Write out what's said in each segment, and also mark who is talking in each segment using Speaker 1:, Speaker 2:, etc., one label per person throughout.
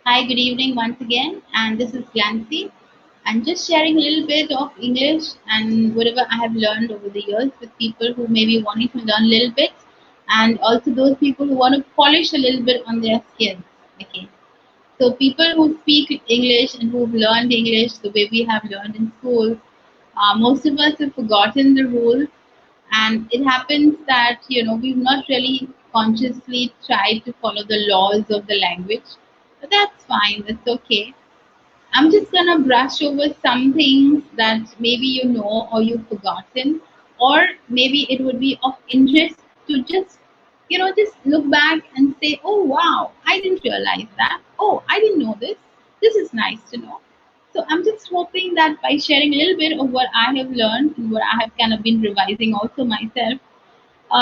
Speaker 1: Hi, good evening once again, and this is Glancy. I'm just sharing a little bit of English and whatever I have learned over the years with people who may be wanting to learn a little bit, and also those people who want to polish a little bit on their skills. Okay, so people who speak English and who've learned English the way we have learned in school, most of us have forgotten the rules, and it happens that we've not really consciously tried to follow the laws of the language, but that's fine, that's okay. I'm just gonna brush over some things that maybe you know or you've forgotten, or maybe it would be of interest to just look back and say, oh wow, I didn't realize that. Oh, I didn't know this. This is nice to know. So I'm just hoping that by sharing a little bit of what I have learned and what I have kind of been revising also myself,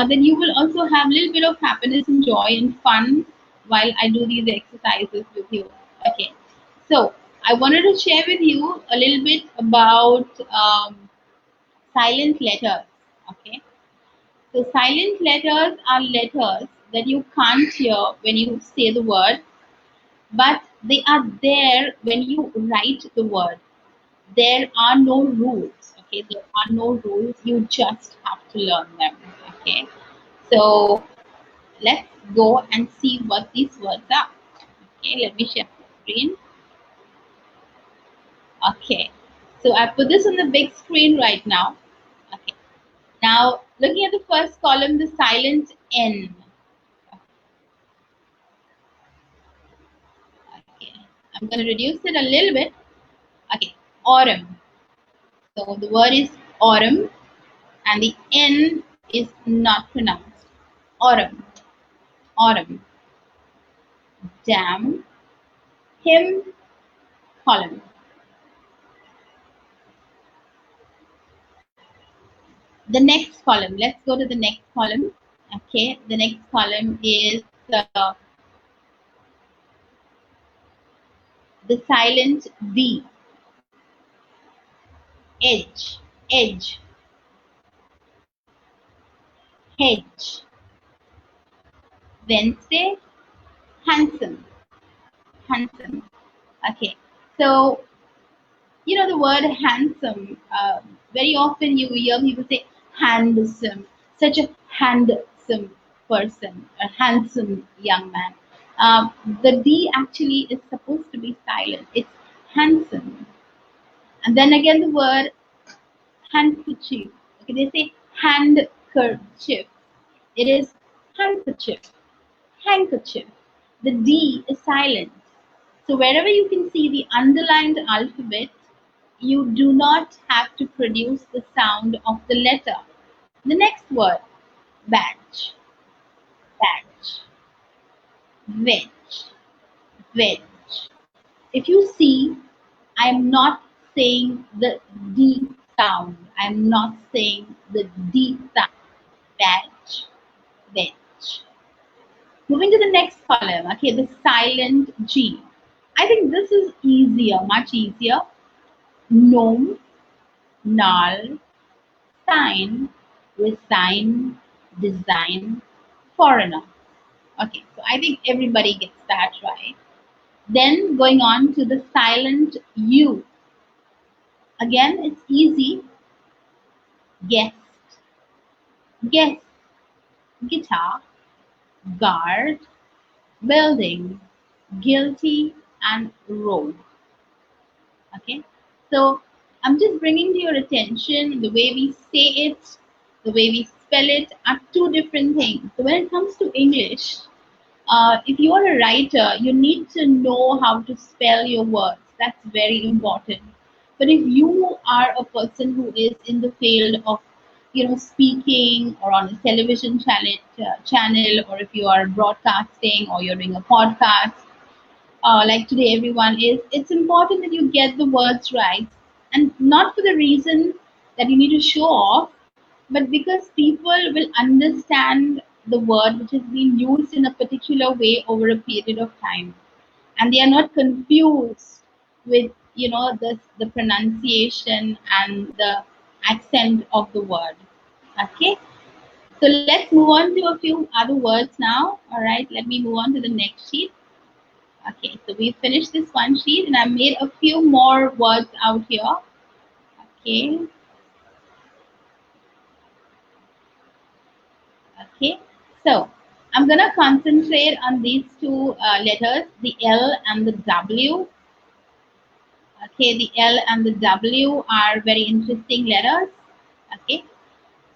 Speaker 1: then you will also have a little bit of happiness and joy and fun while I do these exercises with you. Okay, so I wanted to share with you a little bit about silent letters. Okay, so silent letters are letters that you can't hear when you say the word, but they are there when you write the word. There are no rules. Okay, there are no rules. You just have to learn them. Okay, so let's go and see what these words are. Okay, let me share the screen. Okay, so I put this on the big screen right now. Okay, now looking at the first column, the silent N. Okay, I'm going to reduce it a little bit. Okay, autumn. So the word is autumn, and the N is not pronounced. Autumn, autumn. Dam, him, column. The next column, let's go to the next column. Okay, the next column is the silent B. Edge, edge, hedge. Wednesday, handsome, handsome. Okay, so the word handsome. Very often you hear people say handsome, such a handsome person, a handsome young man. The D actually is supposed to be silent. It's handsome. And then again, the word handkerchief. Okay, they say handkerchief. It is handkerchief. Handkerchief. The D is silent. So wherever you can see the underlined alphabet, you do not have to produce the sound of the letter. The next word, badge, badge, wedge, wedge. If you see, I am not saying the D sound. I am not saying the D sound. Badge, wedge. Moving to the next column, okay, the silent G. I think this is easier, much easier. Gnome, null, sign, resign, design, foreigner. Okay, so I think everybody gets that right. Then going on to the silent U. Again, it's easy. Guest, guest, guitar, guard, building, guilty, and road. Okay, so I'm just bringing to your attention the way we say it, the way we spell it are two different things. So when it comes to English, if you are a writer, you need to know how to spell your words. That's very important. But if you are a person who is in the field of, speaking or on a television channel, or if you are broadcasting or you're doing a podcast, like today everyone is, it's important that you get the words right, and not for the reason that you need to show off, but because people will understand the word which has been used in a particular way over a period of time, and they are not confused with the pronunciation and the accent of the word. Okay, so let's move on to a few other words now. All right, let me move on to the next sheet. Okay, so we finished this one sheet and I made a few more words out here. Okay, okay. So I'm gonna concentrate on these two letters, the L and the W. Okay, the L and the W are very interesting letters. Okay,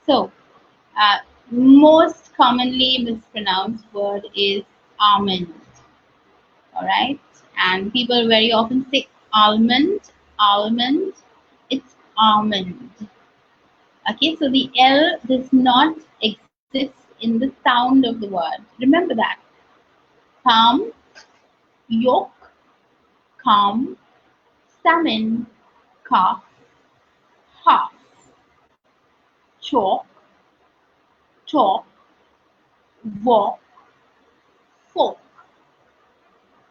Speaker 1: so most commonly mispronounced word is almond. All right, and people very often say almond, almond. It's almond. Okay, so the L does not exist in the sound of the word. Remember that. Calm, yolk, calm, salmon, calf, half, chalk, talk, walk, fork.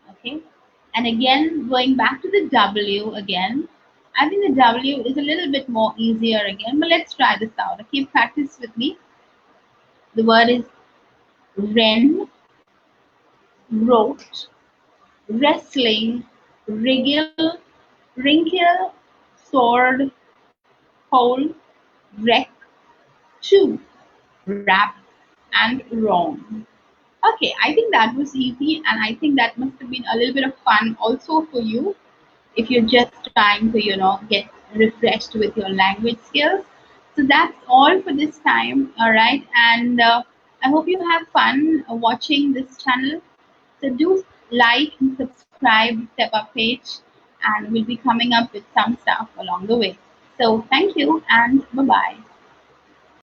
Speaker 1: Okay, and again going back to the W again. I think the W is a little bit more easier again, but let's try this out. Okay, practice with me. The word is wren, wrote, wrestling, wriggle, wrinkle, sword, hole, wreck, chew, rap, and wrong. Okay, I think that was easy, and I think that must have been a little bit of fun also for you if you're just trying to, get refreshed with your language skills. So that's all for this time, all right? And I hope you have fun watching this channel. So do like and subscribe Step Up page, and we'll be coming up with some stuff along the way. So thank you and bye bye.